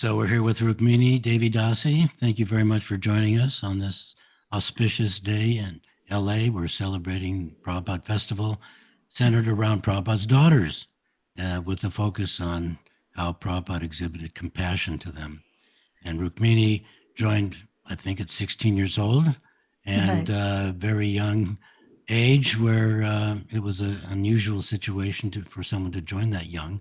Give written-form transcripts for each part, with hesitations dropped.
So we're here with Rukmini, Devi, Dasi. Thank you very much for joining us on this auspicious day in LA. We're celebrating Prabhupada Festival centered around Prabhupada's daughters with a focus on how Prabhupada exhibited compassion to them. And Rukmini joined, I think, at 16 years old and Right. very young age where it was an unusual situation for someone to join that young.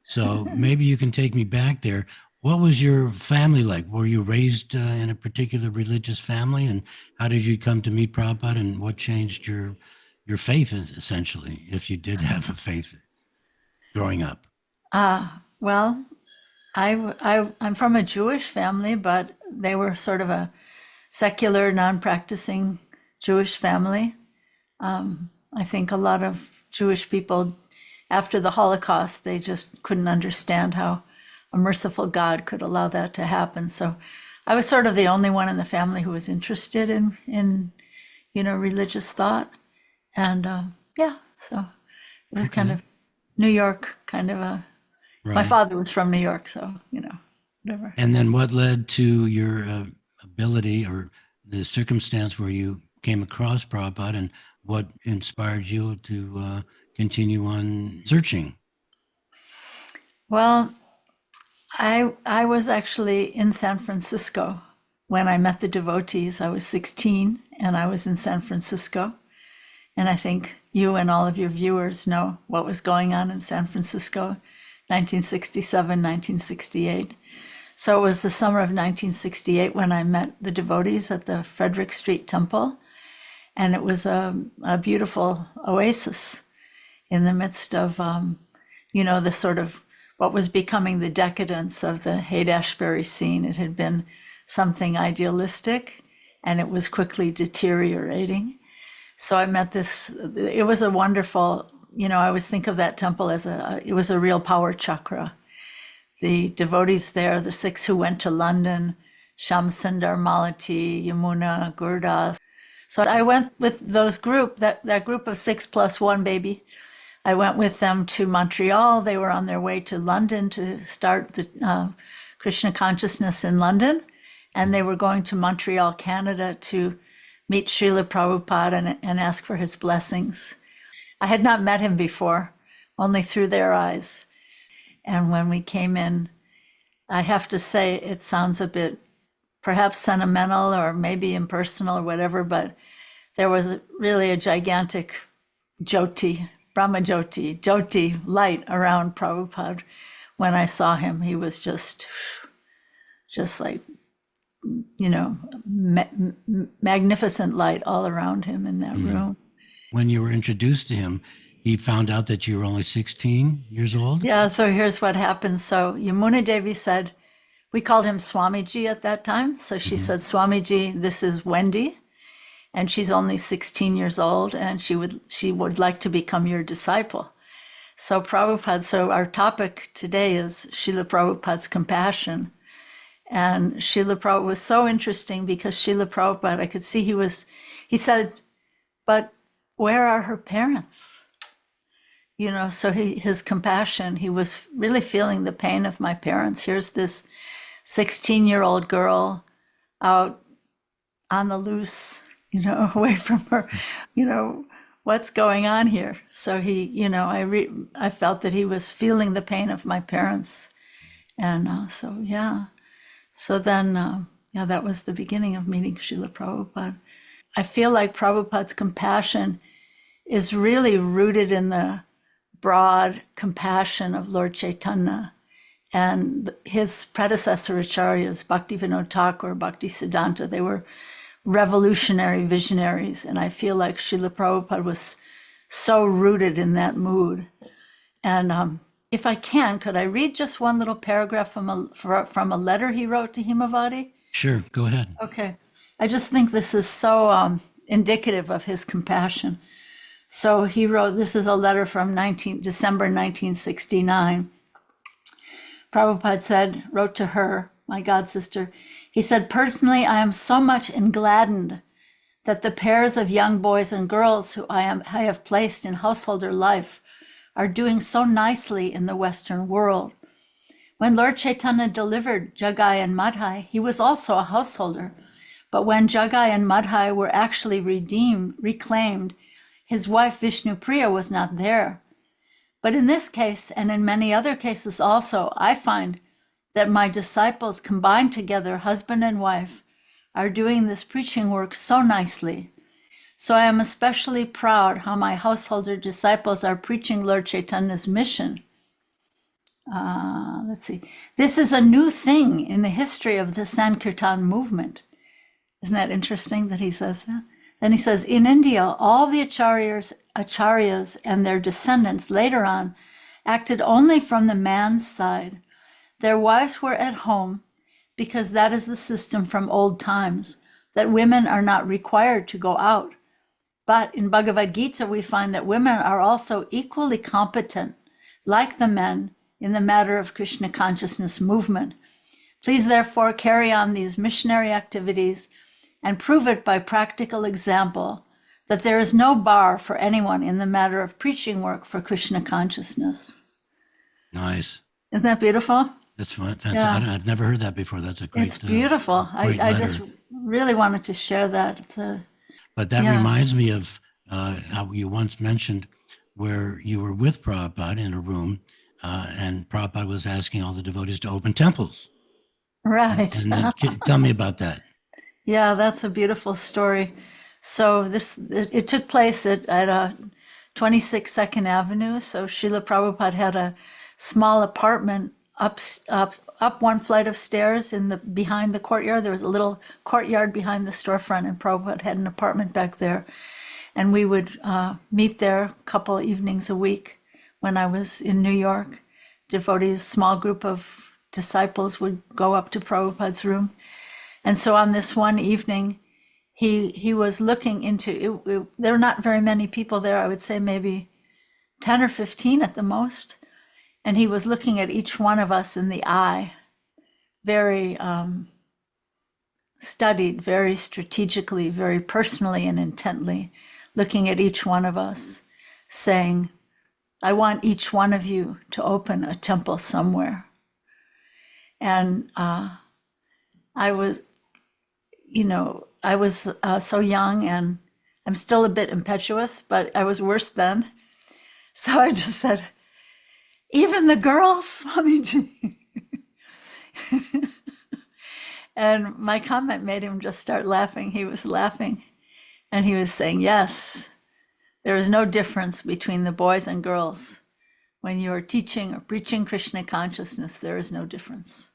So maybe you can take me back there. What was your family like? Were you raised in a particular religious family, and how did you come to meet Prabhupada, and what changed your faith essentially, if you did have a faith growing up? Well, I'm from a Jewish family, but they were sort of a secular, non-practicing Jewish family. I think a lot of Jewish people, after the Holocaust, they just couldn't understand how a merciful God could allow that to happen. So I was sort of the only one in the family who was interested in religious thought. And yeah, so it was kind Okay, of New York, kind of a my right. father was from New York, so whatever. And then what led to your ability or the circumstance where you came across Prabhupada, and what inspired you to continue on searching? Well, I was actually in San Francisco when I met the devotees. I was 16 and I was in San Francisco. And I think you and all of your viewers know what was going on in San Francisco, 1967, 1968. So it was the summer of 1968 when I met the devotees at the Frederick Street Temple. And it was a beautiful oasis in the midst of, the sort of what was becoming the decadence of the Haight-Ashbury scene. It had been something idealistic and it was quickly deteriorating. So I met this, it was a wonderful, I always think of that temple as it was a real power chakra. The devotees there, the six who went to London, Shamsundar, Malati, Yamuna, Gurdas. So I went with those that group of six plus one, baby. I went with them to Montreal. They were on their way to London to start the Krishna consciousness in London. And they were going to Montreal, Canada to meet Srila Prabhupada and ask for his blessings. I had not met him before, only through their eyes. And when we came in, I have to say it sounds a bit perhaps sentimental or maybe impersonal or whatever, but there was really a gigantic Jyoti, Brahma Jyoti light around Prabhupada. When I saw him, he was just like, magnificent light all around him in that Mhm. room. When you were introduced to him, he found out that you were only 16 years old? Yeah, so here's what happened. So Yamuna Devi said, we called him Swamiji at that time. So she Hmm. said, Swamiji, this is Wendy, and she's only 16 years old, and she would like to become your disciple. So Prabhupada, so our topic today is Srila Prabhupada's compassion. And Srila Prabhupada was so interesting because Srila Prabhupada, I could see he said, but where are her parents? So his compassion, he was really feeling the pain of my parents. Here's this 16-year-old girl out on the loose, away from her, what's going on here? So I felt that he was feeling the pain of my parents. And so, yeah. So then, yeah, that was the beginning of meeting Srila Prabhupada. I feel like Prabhupada's compassion is really rooted in the broad compassion of Lord Chaitanya and his predecessor acharyas, Bhaktivinoda Thakur, Bhakti Siddhanta. They were revolutionary visionaries, and I feel like Srila Prabhupada was so rooted in that mood. And if I can, could I read just one little paragraph from a letter he wrote to Himavati? Sure, go ahead. Okay. I just think this is so indicative of his compassion. So he wrote, this is a letter from December 1969. Prabhupada wrote to her, my god sister, he said, personally, I am so much engladdened that the pairs of young boys and girls who I have placed in householder life are doing so nicely in the Western world. When Lord Chaitanya delivered Jagai and Madhai, he was also a householder. But when Jagai and Madhai were actually reclaimed, his wife Vishnu Priya was not there. But in this case, and in many other cases also, I find that my disciples combined together, husband and wife, are doing this preaching work so nicely. So I am especially proud how my householder disciples are preaching Lord Chaitanya's mission. Let's see. This is a new thing in the history of the Sankirtan movement. Isn't that interesting that he says that? Then he says, in India, all the acharyas and their descendants later on acted only from the man's side. Their wives were at home because that is the system from old times, that women are not required to go out. But in Bhagavad Gita, we find that women are also equally competent, like the men, in the matter of Krishna consciousness movement. Please therefore carry on these missionary activities and prove it by practical example that there is no bar for anyone in the matter of preaching work for Krishna consciousness. Nice. Isn't that beautiful? That's fantastic. Yeah. I've never heard that before. That's a great. It's beautiful. Great I letter. just really wanted to share that. But that Yeah. reminds me of how you once mentioned where you were with Prabhupada in a room, and Prabhupada was asking all the devotees to open temples. Right. And then tell me about that. Yeah, that's a beautiful story. So it took place at 26 Second Avenue. So Srila Prabhupada had a small apartment up one flight of stairs behind the courtyard. There was a little courtyard behind the storefront, and Prabhupada had an apartment back there. And we would meet there a couple evenings a week when I was in New York. Devotees, small group of disciples would go up to Prabhupada's room. And so on this one evening, he was looking into it. There were not very many people there. I would say maybe 10 or 15 at the most. And he was looking at each one of us in the eye, very studied, very strategically, very personally and intently, looking at each one of us, saying, I want each one of you to open a temple somewhere. And I was so young, and I'm still a bit impetuous, but I was worse then. So I just said, even the girls, Swamiji. And my comment made him just start laughing. He was laughing, and he was saying, yes, there is no difference between the boys and girls. When you are teaching or preaching Krishna consciousness, there is no difference.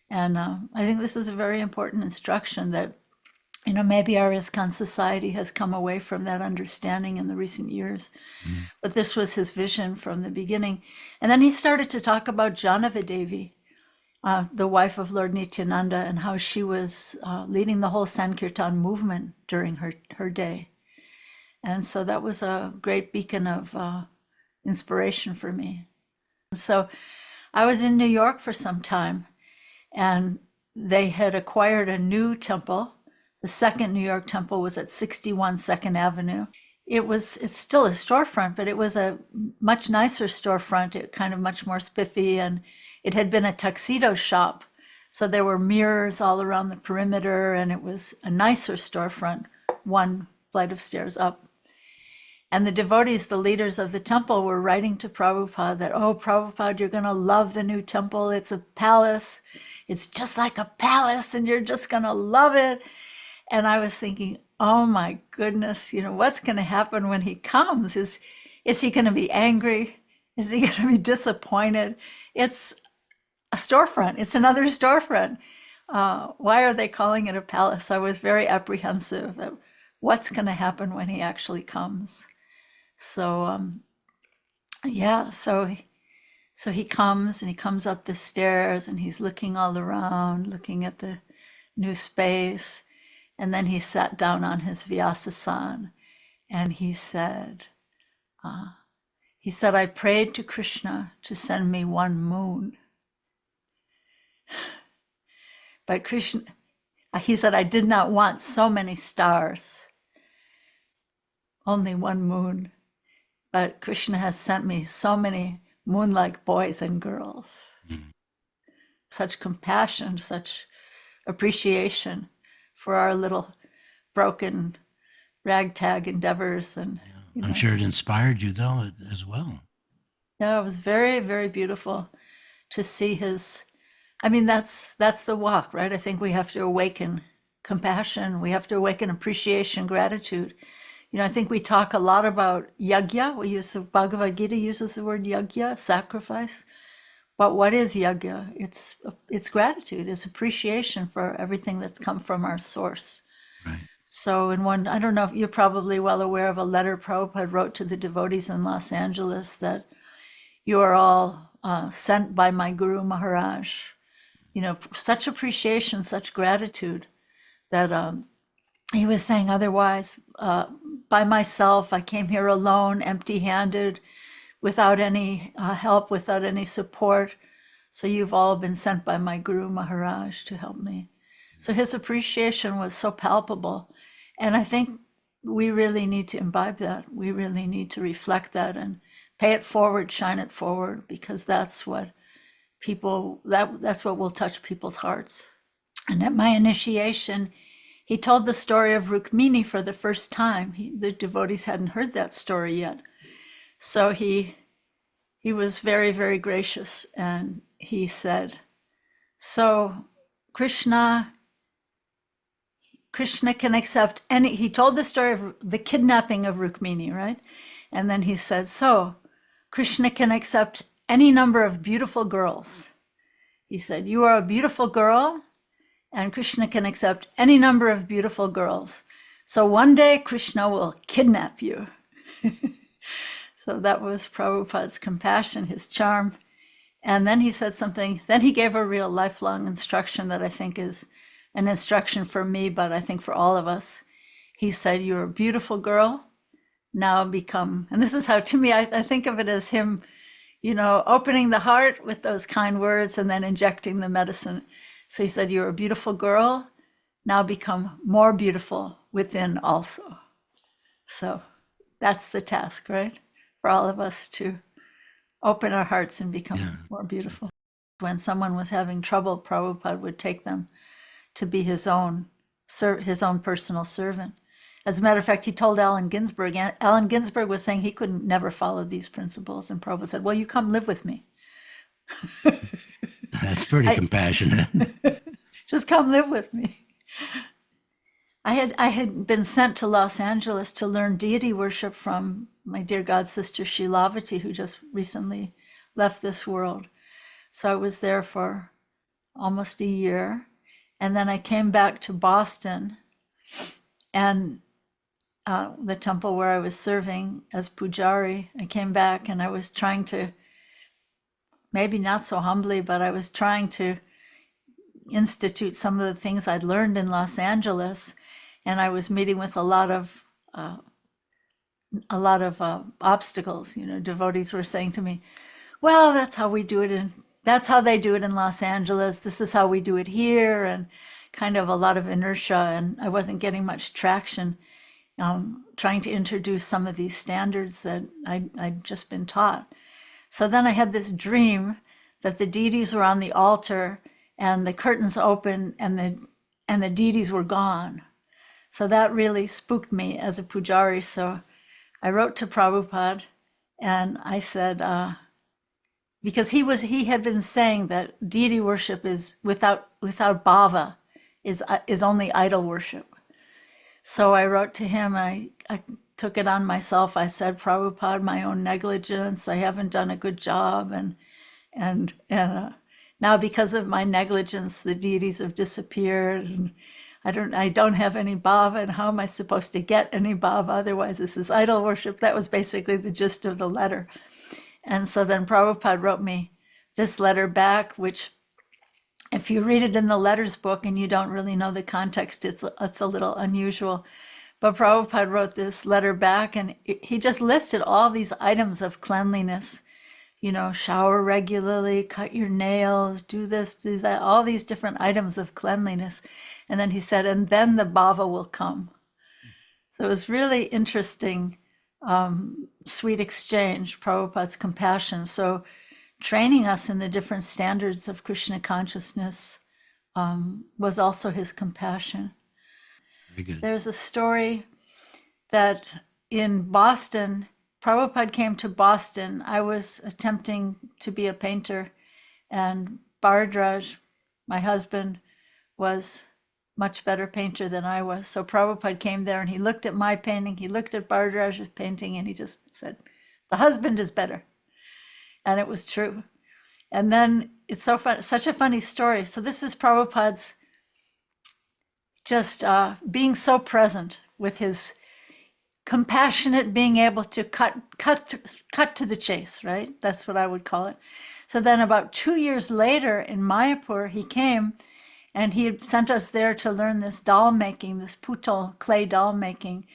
And I think this is a very important instruction that, maybe our ISKCON society has come away from that understanding in the recent years. But this was his vision from the beginning. And then he started to talk about Janavi Devi, the wife of Lord Nityananda, and how she was leading the whole Sankirtan movement during her day. And so that was a great beacon of inspiration for me. So I was in New York for some time, and they had acquired a new temple. The second New York temple was at 61 Second Avenue. It's still a storefront, but it was a much nicer storefront, it kind of much more spiffy, and it had been a tuxedo shop. So there were mirrors all around the perimeter, and it was a nicer storefront, one flight of stairs up. And the devotees, the leaders of the temple, were writing to Prabhupada that, oh, Prabhupada, you're going to love the new temple. It's a palace. It's just like a palace, and you're just going to love it. And I was thinking, oh my goodness, what's going to happen when he comes? Is he going to be angry? Is he going to be disappointed? It's a storefront. It's another storefront. Why are they calling it a palace? I was very apprehensive of what's going to happen when he actually comes. So, so he comes, and he comes up the stairs, and he's looking all around, looking at the new space. And then he sat down on his Vyasasan, and he said, I prayed to Krishna to send me one moon. But Krishna, he said, I did not want so many stars, only one moon. But Krishna has sent me so many moon-like boys and girls. such compassion, such appreciation for our little broken ragtag endeavors. And, I'm sure it inspired you though as well. yeah, it was very, very beautiful to see his, I mean, that's the walk, right? I think we have to awaken compassion. We have to awaken appreciation, gratitude. I think we talk a lot about yajna. We use the Bhagavad Gita uses the word yajna, sacrifice. But what is yajna? It's gratitude. It's appreciation for everything that's come from our source. Right. So in one, I don't know if you're probably well aware of a letter Prabhupada wrote to the devotees in Los Angeles that you are all sent by my Guru Maharaj. Such appreciation, such gratitude that he was saying otherwise, by myself, I came here alone, empty handed, without any help, without any support. So you've all been sent by my Guru Maharaj to help me. So his appreciation was so palpable. And I think we really need to imbibe that. We really need to reflect that and pay it forward, shine it forward, because that's what that's what will touch people's hearts. And at my initiation, he told the story of Rukmini for the first time. The devotees hadn't heard that story yet. So he was very, very gracious. And he said, so Krishna can accept any, he told the story of the kidnapping of Rukmini, right? And then he said, so Krishna can accept any number of beautiful girls. He said, you are a beautiful girl, and Krishna can accept any number of beautiful girls. So one day Krishna will kidnap you. So that was Prabhupada's compassion, his charm. And then he said something, then he gave a real lifelong instruction that I think is an instruction for me, but I think for all of us. He said, you're a beautiful girl, now become, and this is how, to me, I think of it as him, opening the heart with those kind words and then injecting the medicine. So he said, you're a beautiful girl, now become more beautiful within also. So that's the task, right? For all of us to open our hearts and become more beautiful. When someone was having trouble, Prabhupada would take them to be his own personal servant. As a matter of fact, he told Allen Ginsberg, and Allen Ginsberg was saying he couldn't never follow these principles. And Prabhupada said, well, you come live with me. That's pretty compassionate. Just come live with me. I had been sent to Los Angeles to learn deity worship from my dear god sister Shilavati, who just recently left this world. So I was there for almost a year. And then I came back to Boston, and the temple where I was serving as pujari. I came back and I was trying to, maybe not so humbly, but I was trying to institute some of the things I'd learned in Los Angeles. And I was meeting with a lot of obstacles. Devotees were saying to me, well, that's how they do it in Los Angeles. This is how we do it here. And kind of a lot of inertia. And I wasn't getting much traction trying to introduce some of these standards that I'd just been taught. So then I had this dream that the deities were on the altar and the curtains opened and the deities were gone. So that really spooked me as a pujari. So I wrote to Prabhupada and I said, because he had been saying that deity worship is without bhava is only idol worship. So I wrote to him, I took it on myself. I said, Prabhupada, my own negligence, I haven't done a good job. And now because of my negligence, the deities have disappeared. And I don't have any bhava, and how am I supposed to get any bhava? Otherwise, this is idol worship. That was basically the gist of the letter. And so then Prabhupada wrote me this letter back, which if you read it in the letters book and you don't really know the context, it's a little unusual. But Prabhupada wrote this letter back and he just listed all these items of cleanliness, shower regularly, cut your nails, do this, do that, all these different items of cleanliness. And then he said, and then the bhava will come. So it was really interesting, sweet exchange, Prabhupada's compassion. So training us in the different standards of Krishna consciousness was also his compassion. Very good. There's a story that in Boston, Prabhupada came to Boston. I was attempting to be a painter, and Bhardraj, my husband, was much better painter than I was. So Prabhupada came there and he looked at my painting, he looked at Bhardraj's painting, and he just said, "The husband is better." And it was true. And then it's so fun, such a funny story. So this is Prabhupada's just being so present with his compassionate, being able to cut to the chase, right? That's what I would call it. So then about 2 years later in Mayapur, he came and he had sent us there to learn this doll making, this putal clay doll making.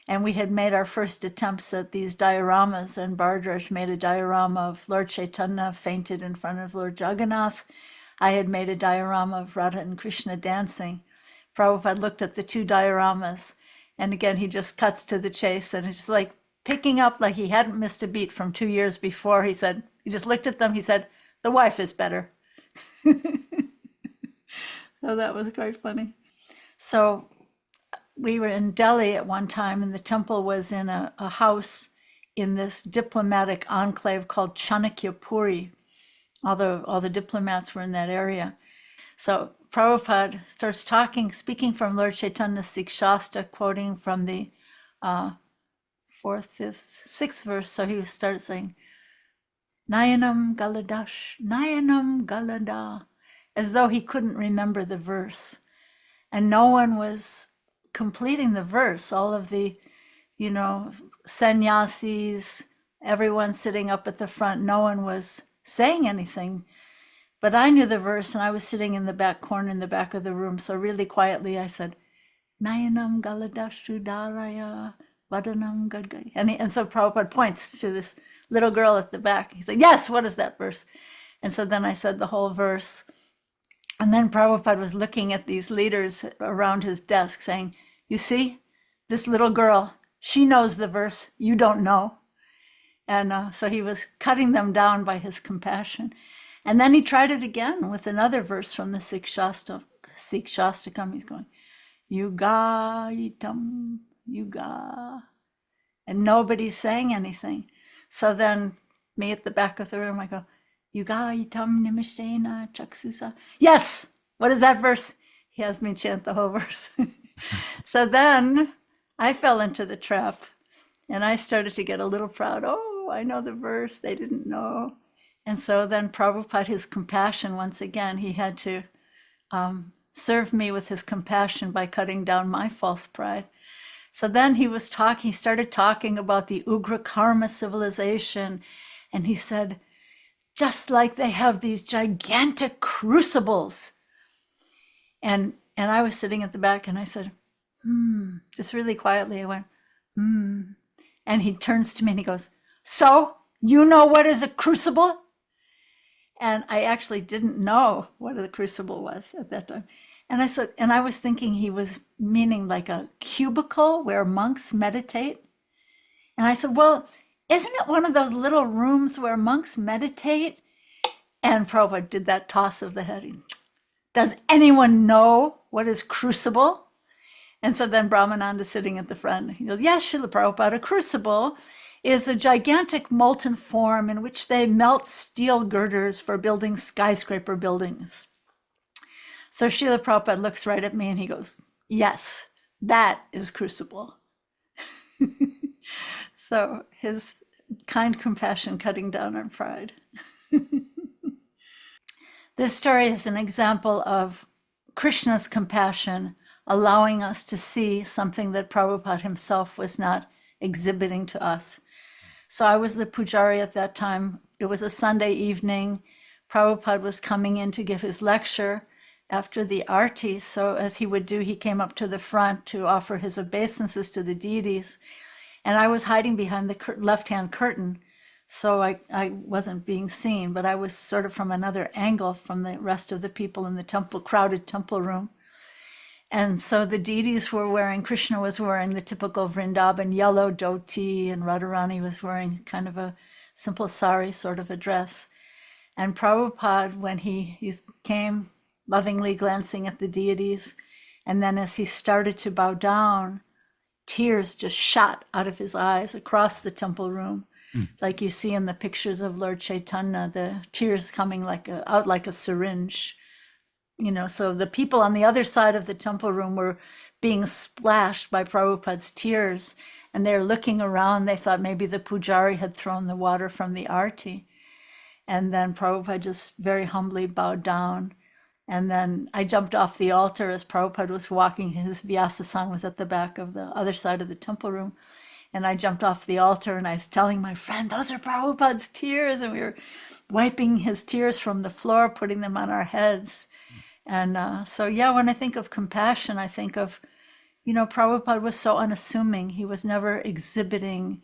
And we had made our first attempts at these dioramas, and Bhardraj made a diorama of Lord Chaitanya fainted in front of Lord Jagannath. I had made a diorama of Radha and Krishna dancing. Prabhupada looked at the two dioramas, and again, he just cuts to the chase, and it's just like picking up like he hadn't missed a beat from 2 years before. He said, he just looked at them, he said, "The wife is better." So that was quite funny. So we were in Delhi at one time, and the temple was in a house in this diplomatic enclave called Chanakya Puri. All the diplomats were in that area. So Prabhupada starts speaking from Lord Chaitanya's Sikshastra, quoting from the fourth, fifth, sixth verse. So he started saying, "Nayanam Galadash, Nayanam Galada," as though he couldn't remember the verse. And no one was completing the verse. All of the, sannyasis, everyone sitting up at the front, no one was saying anything. But I knew the verse, and I was sitting in the back corner in the back of the room. So really quietly I said, "Nayanam Galadashudaraya Vadanam Gadgari." And so Prabhupada points to this little girl at the back. He said, "Yes, what is that verse?" And so then I said the whole verse. And then Prabhupada was looking at these leaders around his desk saying, "You see, this little girl, she knows the verse, you don't know." And so he was cutting them down by his compassion. And then he tried it again with another verse from the Sikshastakam. He's going, "Yuga itam, yuga." And nobody's saying anything. So then me at the back of the room, I go, "Yuga itam nimishtena chaksusa." "Yes, what is that verse?" He has me chant the whole verse. So then I fell into the trap, and I started to get a little proud. Oh, I know the verse, they didn't know. And so then Prabhupada, his compassion, once again, he had to serve me with his compassion by cutting down my false pride. So then he started talking about the Ugra Karma civilization. And he said, just like they have these gigantic crucibles. And I was sitting at the back and I said, just really quietly, I went, And he turns to me and he goes, "So, you know what is a crucible?" And I actually didn't know what a crucible was at that time. And I said, and I was thinking he was meaning like a cubicle where monks meditate. And I said, "Well, isn't it one of those little rooms where monks meditate?" And Prabhupada did that toss of the head. "Does anyone know what is crucible?" And so then Brahmananda sitting at the front, he goes, "Yes, Srila Prabhupada, a crucible is a gigantic molten form in which they melt steel girders for building skyscraper buildings." So Srila Prabhupada looks right at me and he goes, "Yes, that is crucible." So his kind compassion cutting down our pride. This story is an example of Krishna's compassion allowing us to see something that Prabhupada himself was not exhibiting to us. So I was the pujari at that time. It was a Sunday evening. Prabhupada was coming in to give his lecture after the arti. So as he would do, he came up to the front to offer his obeisances to the deities. And I was hiding behind the left-hand curtain. So I wasn't being seen, but I was sort of from another angle from the rest of the people in the temple, crowded temple room. And so the deities were wearing, Krishna was wearing the typical Vrindavan yellow dhoti, and Radharani was wearing kind of a simple sari sort of a dress. And Prabhupada, when he came lovingly glancing at the deities, and then as he started to bow down, tears just shot out of his eyes across the temple room. Mm. Like you see in the pictures of Lord Chaitanya, the tears coming out like a syringe. So the people on the other side of the temple room were being splashed by Prabhupada's tears, and they're looking around. They thought maybe the pujari had thrown the water from the arti. And then Prabhupada just very humbly bowed down. And then I jumped off the altar as Prabhupada was walking. His Vyasa-san was at the back of the other side of the temple room. And I jumped off the altar and I was telling my friend, those are Prabhupada's tears. And we were wiping his tears from the floor, putting them on our heads. And so, yeah, when I think of compassion, I think of, Prabhupada was so unassuming. He was never exhibiting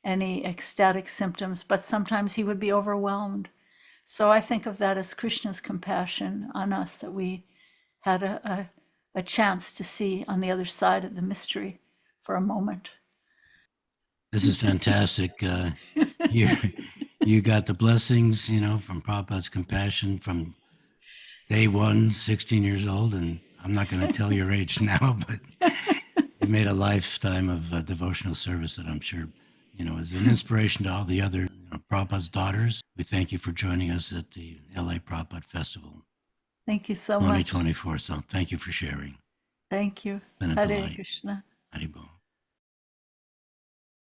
any ecstatic symptoms, but sometimes he would be overwhelmed. So I think of that as Krishna's compassion on us, that we had a chance to see on the other side of the mystery for a moment. This is fantastic. You you got the blessings, from Prabhupada's compassion from day one, 16 years old, and I'm not going to tell your age now, but you made a lifetime of devotional service that I'm sure, is an inspiration to all the other Prabhupada's daughters. We thank you for joining us at the LA Prabhupada Festival Thank you so much. 2024. So thank you for sharing. Thank you. It's been a Hare delight. Krishna. Haribol.